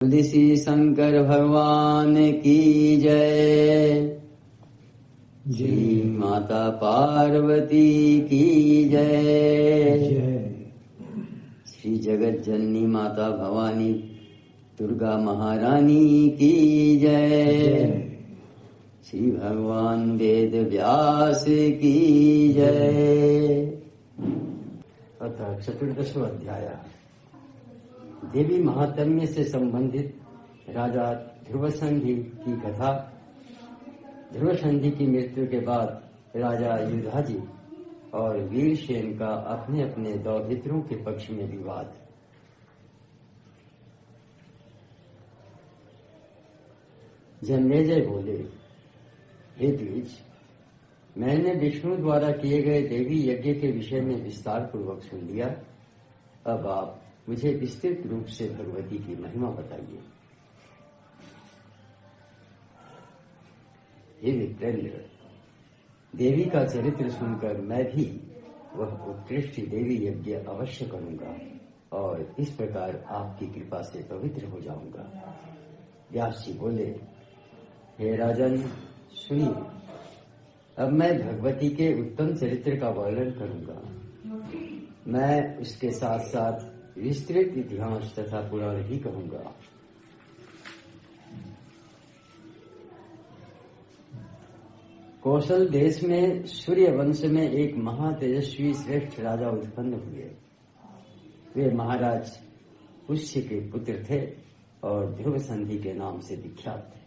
श्री शंकर भगवान की जय। श्री माता पार्वती की जय। श्री जगत जननी माता भवानी दुर्गा महारानी की जय। श्री भगवान वेद व्यास की जय। अतः चतुर्दशो अध्याय देवी महात्म्य से संबंधित राजा ध्रुवसंधि की कथा। ध्रुवसंधि की मृत्यु के बाद राजा युधाजी और वीरसेन का अपने अपने दौहित्रों के पक्ष में विवाद। जन्मेजय बोले, हे द्विज, मैंने विष्णु द्वारा किए गए देवी यज्ञ के विषय में विस्तार पूर्वक सुन लिया। अब आप मुझे विस्तृत रूप से भगवती की महिमा बताइए। हे विप्रेंद्र, देवी का चरित्र सुनकर मैं भी वह उत्कृष्ट देवी यज्ञ अवश्य करूंगा और इस प्रकार आपकी कृपा से पवित्र हो जाऊंगा। व्यास जी बोले, हे राजन, सुनिए, अब मैं भगवती के उत्तम चरित्र का वर्णन करूंगा। मैं उसके साथ साथ विस्तृत इतिहास तथा पुराण भी कहूंगा। कौशल देश में सूर्य वंश में एक महातेजस्वी श्रेष्ठ राजा उत्पन्न हुए। वे महाराज पुष्य के पुत्र थे और ध्रुवसंधि के नाम से विख्यात थे।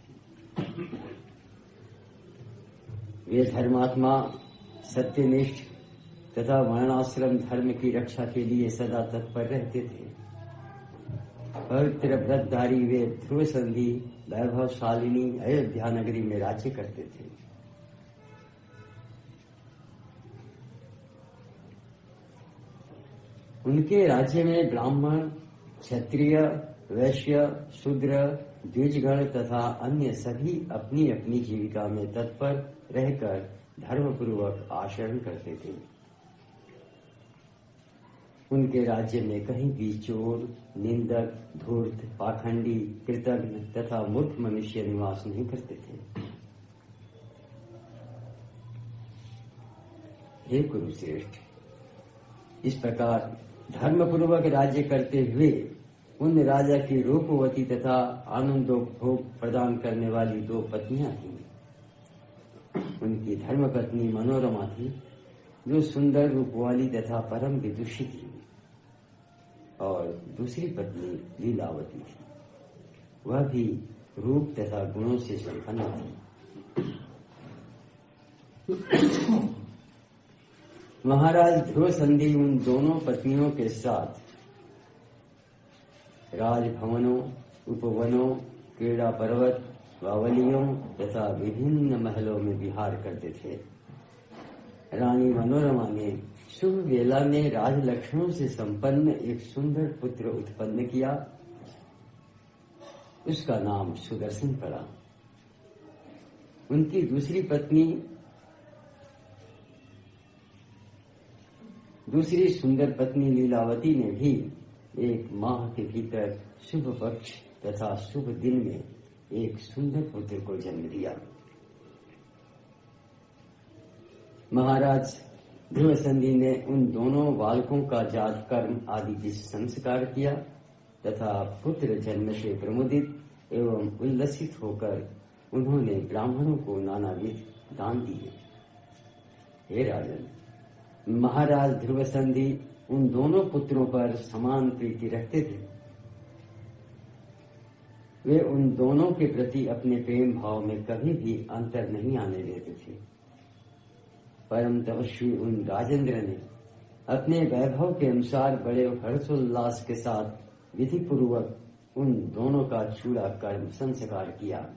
वे धर्मात्मा, सत्यनिष्ठ तथा वर्णाश्रम धर्म की रक्षा के लिए सदा तत्पर रहते थे। पवित्र व्रतधारी वे ध्रुवसंधि वैभवशालिनी अयोध्या नगरी में राज्य करते थे। उनके राज्य में ब्राह्मण, क्षत्रिय, वैश्य, शूद्र, द्विजगण तथा अन्य सभी अपनी अपनी जीविका में तत्पर रहकर धर्मपूर्वक आचरण करते थे। उनके राज्य में कहीं भी चोर, निंदक, धूर्त, पाखंडी, कृतघ्न तथा मूर्ख मनुष्य निवास नहीं करते थे। हे कुरुश्रेष्ठ, इस प्रकार धर्मपूर्वक राज्य करते हुए उन राजा की रूपवती तथा आनंदोपभोग प्रदान करने वाली दो पत्नियां थीं। उनकी धर्मपत्नी मनोरमा थी, जो सुंदर रूप वाली तथा परम विदुषी थी, और दूसरी पत्नी लीलावती थी। वह भी रूप तथा गुणों से संपन्न थी। महाराज ध्रुवसंधि उन दोनों पत्नियों के साथ राजभवनों, उपवनों, क्रीड़ा पर्वत, बावलियों तथा विभिन्न महलों में विहार करते थे। रानी मनोरमा ने शुभ वेला में राजलक्ष्मणों से संपन्न एक सुंदर पुत्र उत्पन्न किया। उसका नाम सुदर्शन पड़ा। उनकी दूसरी सुंदर पत्नी लीलावती ने भी एक माह के भीतर शुभ पक्ष तथा शुभ दिन में एक सुंदर पुत्र को जन्म दिया। महाराज ध्रुवसंधि ने उन दोनों बालकों का जात कर्म आदि की संस्कार किया तथा पुत्र जन्म से प्रमुदित एवं उल्लसित होकर उन्होंने ब्राह्मणों को नानाविध दान दिए। हे राजन, महाराज ध्रुवसंधि उन दोनों पुत्रों पर समान प्रीति रखते थे। वे उन दोनों के प्रति अपने प्रेम भाव में कभी भी अंतर नहीं आने देते थे। परम तपस्वी उन राजेंद्र ने अपने वैभव के अनुसार बड़े हर्षोल्लास के साथ विधि पूर्वक उन दोनों का चूड़ा कर्म संस्कार किया।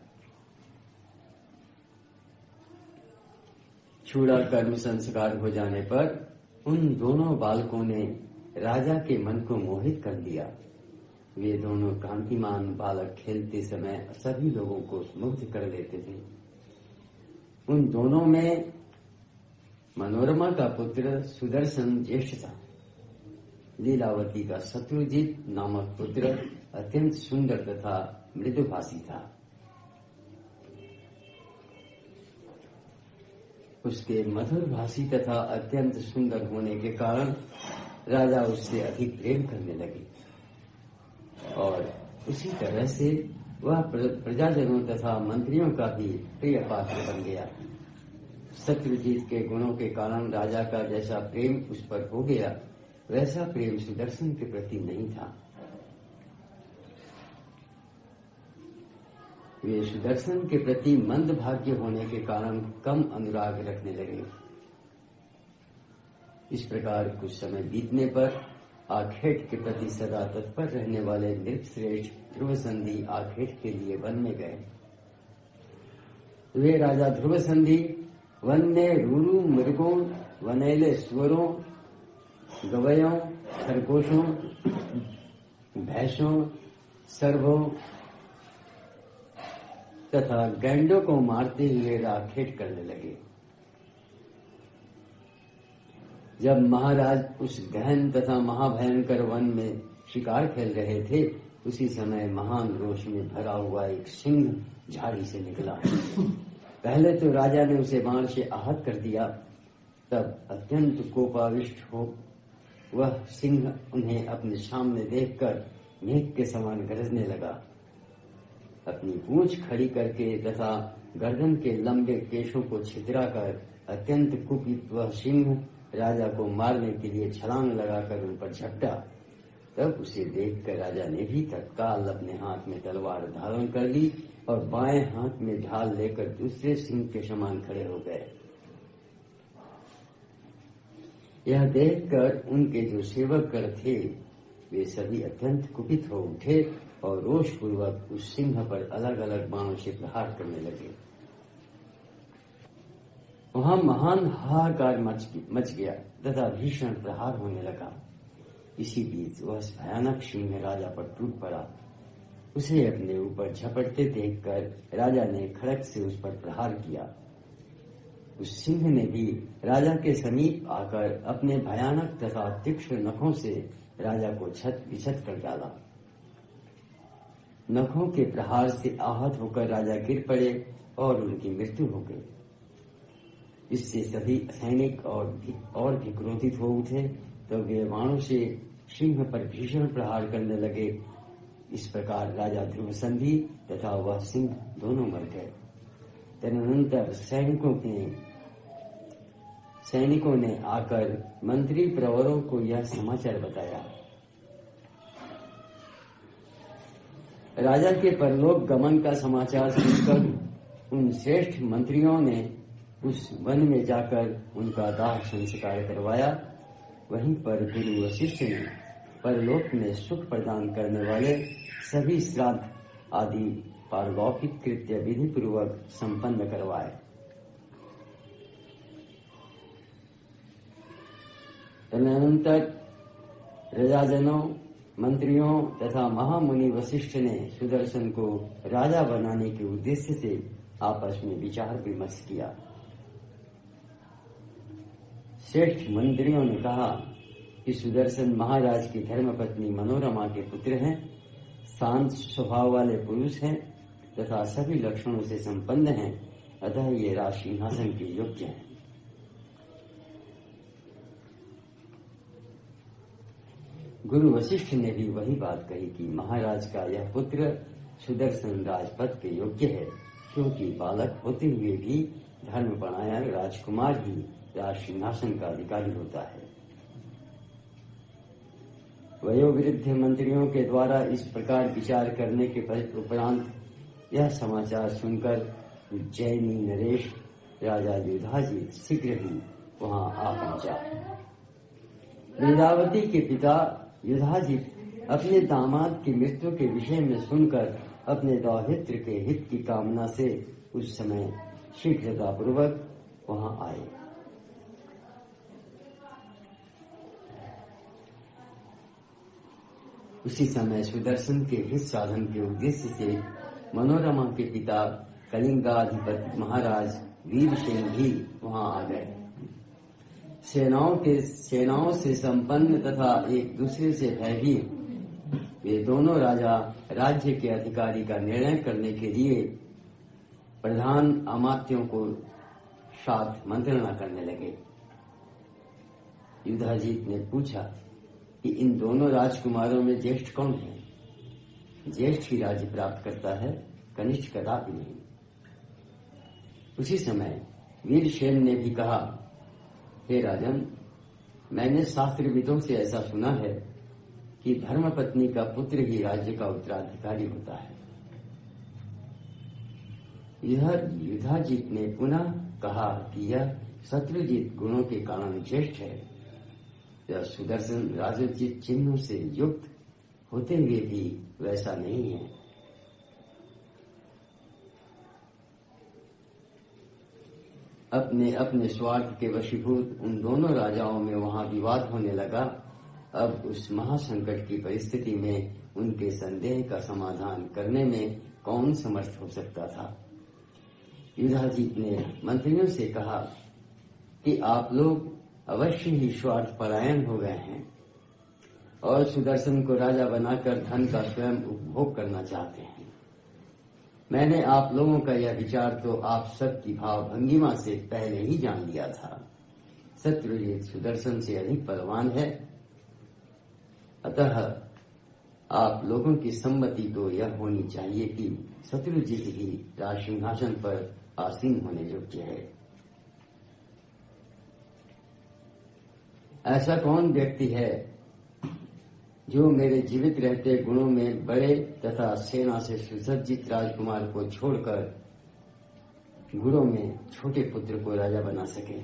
चूड़ा कर्म संस्कार हो जाने पर उन दोनों बालकों ने राजा के मन को मोहित कर दिया। वे दोनों कांतिमान बालक खेलते समय सभी लोगों को मुग्ध कर देते थे। उन दोनों में मनोरमा का पुत्र सुदर्शन ज्येष्ठ था। लीलावती का शत्रुजित नामक पुत्र अत्यंत सुंदर तथा मृदुभाषी था। उसके मधुर भाषी तथा अत्यंत सुंदर होने के कारण राजा उससे अधिक प्रेम करने लगे और उसी तरह से वह प्रजाजनों तथा मंत्रियों का भी प्रिय पात्र बन गया। शत्रुजीत के गुणों के कारण राजा का जैसा प्रेम उस पर हो गया, वैसा प्रेम सुदर्शन के प्रति नहीं था। वे सुदर्शन के प्रति मंदभाग्य होने के कारण कम अनुराग रखने लगे। इस प्रकार कुछ समय बीतने पर आखेट के प्रति सदा तत्पर रहने वाले नृपश्रेष्ठ ध्रुव संधि आखेट के लिए वन में गए। वे राजा ध्रुव संधि वन में रूरू मृगों, वनैले सुअरों, गवयों, खरगोशों, भैंसों, सर्वों तथा गैंडों को मारते हुए आखेट करने लगे। जब महाराज उस गहन तथा महाभयंकर वन में शिकार खेल रहे थे, उसी समय महान रोष में भरा हुआ एक सिंह झाड़ी से निकला। पहले तो राजा ने उसे बाण से आहत कर दिया, तब अत्यंत कोपाविष्ट हो वह सिंह उन्हें अपने सामने देखकर मेघ के समान गरजने लगा। अपनी पूंछ खड़ी करके तथा गर्दन के लंबे केशों को छितराकर अत्यंत कुपित वह सिंह राजा को मारने के लिए छलांग लगाकर उन पर झपटा। तब उसे देखकर राजा ने भी तत्काल अपने हाथ में तलवार धारण कर ली और बाएं हाथ में ढाल लेकर दूसरे सिंह के समान खड़े हो गए। यह देखकर उनके जो सेवकगण थे, वे सभी अत्यंत कुपित हो उठे और रोषपूर्वक उस सिंह पर अलग अलग बाणों से प्रहार करने लगे। वहां महान हाहाकार मच गया तथा भीषण प्रहार होने लगा। इसी बीच वह भयानक सिंह राजा पर टूट पड़ा। उसे अपने ऊपर झपटते देखकर राजा ने खड़ग से उस पर प्रहार किया। उस सिंह ने भी राजा के समीप आकर अपने भयानक तथा तीक्ष्ण नखों से राजा को छत विछत कर डाला। नखों के प्रहार से आहत होकर राजा गिर पड़े और उनकी मृत्यु हो गई। इससे सभी सैनिक और भी क्रोधित हो उठे, तो वे बाणों से सिंह पर भीषण प्रहार करने लगे। इस प्रकार राजा ध्रुव संधि तथा वह सिंह दोनों मर गए। तदनंतर सैनिकों ने आकर मंत्री प्रवरों को यह समाचार बताया। राजा के परलोक गमन का समाचार सुनकर उन श्रेष्ठ मंत्रियों ने उस वन में जाकर उनका दाह संस्कार करवाया। वहीं पर गुरु वशिष्ठ ने परलोक में सुख प्रदान करने वाले सभी श्राद्ध आदि पारलौकिक कृत्य विधि पूर्वक संपन्न करवाए। तदनंतर प्रजाजनों, मंत्रियों तथा महामुनि वशिष्ठ ने सुदर्शन को राजा बनाने के उद्देश्य से आपस में विचार विमर्श किया। श्रेष्ठ मंत्रियों ने कहा कि सुदर्शन महाराज की धर्मपत्नी मनोरमा के पुत्र हैं, शांत स्वभाव वाले पुरुष हैं तथा सभी लक्षणों से संपन्न हैं, अतः ये राज सिंहासन के योग्य हैं। गुरु वशिष्ठ ने भी वही बात कही कि महाराज का यह पुत्र सुदर्शन राजपद के योग्य है, क्योंकि बालक होते हुए भी धर्मपरायण राजकुमार ही राज सिंहासन का अधिकारी होता है। वयोवृद्ध मंत्रियों के द्वारा इस प्रकार विचार करने के उपरांत यह समाचार सुनकर उज्जैनी नरेश राजा युधाजित शीघ्र ही वहां आ पहुंचा। वेदावती के पिता युधाजित अपने दामाद की मृत्यु के विषय में सुनकर अपने दौहित्र के हित की कामना से उस समय शीघ्रता पूर्वक वहां आए। उसी समय सुदर्शन के हित साधन के उद्देश्य से मनोरमा के पिता कलिंगाधिपति महाराज वीरसेन भी वहां आ गए। सेनाओं से संपन्न तथा एक दूसरे से भयभीत वे दोनों राजा राज्य के अधिकारी का निर्णय करने के लिए प्रधान अमात्यों को साथ मंत्रणा करने लगे। युधाजीत ने पूछा कि इन दोनों राजकुमारों में ज्येष्ठ कौन है? ज्येष्ठ ही राज्य प्राप्त करता है, कनिष्ठ कदापि नहीं। उसी समय वीरसेन ने भी कहा, हे राजन, मैंने शास्त्रविदों से ऐसा सुना है कि धर्मपत्नी का पुत्र ही राज्य का उत्तराधिकारी होता है। युधाजीत ने पुनः कहा कि यह शत्रुजीत गुणों के कारण ज्येष्ठ है। यह सुदर्शन राजोचित चिन्हों से युक्त होते हुए भी वैसा नहीं है। अपने अपने स्वार्थ के वशीभूत उन दोनों राजाओं में वहां विवाद होने लगा। अब उस महासंकट की परिस्थिति में उनके संदेह का समाधान करने में कौन समर्थ हो सकता था? युधाजीत ने मंत्रियों से कहा कि आप लोग अवश्य ही स्वार्थ परायण हो गए हैं और सुदर्शन को राजा बनाकर धन का स्वयं उपभोग करना चाहते हैं। मैंने आप लोगों का यह विचार तो आप सबकी भाव भंगिमा से पहले ही जान लिया था। शत्रुजीत सुदर्शन से अधिक बलवान है, अतः आप लोगों की सम्मति तो यह होनी चाहिए कि शत्रुजीत ही राजसिंहासन पर आसीन होने योग्य है। ऐसा कौन व्यक्ति है जो मेरे जीवित रहते गुणों में बड़े तथा सेना से सुसज्जित राजकुमार को छोड़कर गुणों में छोटे पुत्र को राजा बना सके?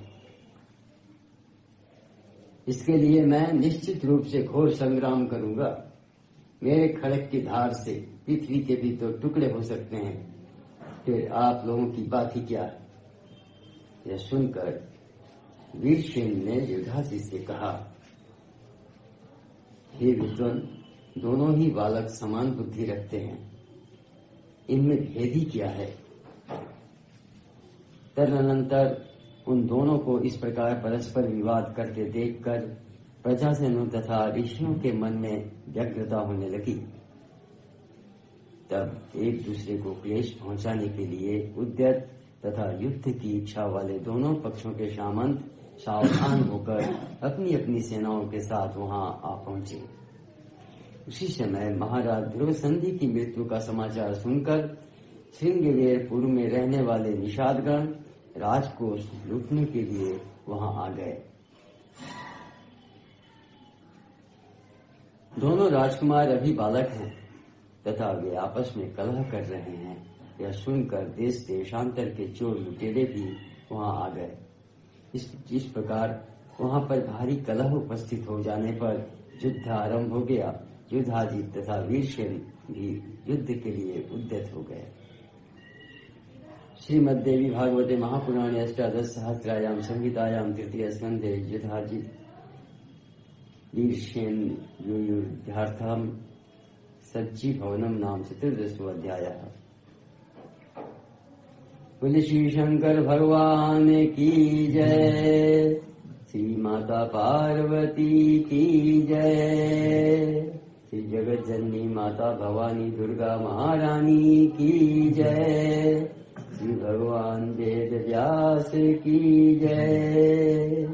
इसके लिए मैं निश्चित रूप से घोर संग्राम करूंगा। मेरे खड़ग की धार से पृथ्वी के भी तो टुकड़े हो सकते हैं, फिर आप लोगों की बात ही क्या? यह सुनकर वीरसेन ने युधाजीत से कहा, हे विद्वान, दोनों ही बालक समान बुद्धि रखते हैं, इनमें भेद ही क्या है? तदनंतर उन दोनों को इस प्रकार परस्पर विवाद करते देखकर प्रजाजनों तथा ऋषियों के मन में व्यग्रता होने लगी। तब एक दूसरे को क्लेश पहुंचाने के लिए उद्यत तथा युद्ध की इच्छा वाले दोनों पक्षों के सामंत सावधान होकर अपनी अपनी सेनाओं के साथ वहां आ पहुंचे। उसी समय महाराज ध्रुवसंधि की मृत्यु का समाचार सुनकर श्रृंगवेरपुर में रहने वाले निषादगण राजकोष लूटने के लिए वहां आ गए। दोनों राजकुमार अभी बालक हैं तथा वे आपस में कलह कर रहे हैं। यह सुनकर देश देशांतर के चोर लुटेरे भी वहां आ गए। इस प्रकार वहां पर भारी कलह उपस्थित हो जाने पर युद्ध आरंभ हो गया। युधाजीत तथा वीरसेन भी युद्ध के लिए उद्यत हो गए। श्रीमद्देवी भागवते महापुराणे अष्टादश सहस्रायाम संहितायाम तृतीय स्कंधे युधाजीत वीरसेन युद्धार्थम सज्जी भवनम नाम चतुर्दशो अध्यायः। बोले श्री शंकर भगवान की जय, श्री माता पार्वती की जय, श्री जगत जननी माता भवानी दुर्गा महारानी की जय, श्री भगवान वेद व्यास की जय।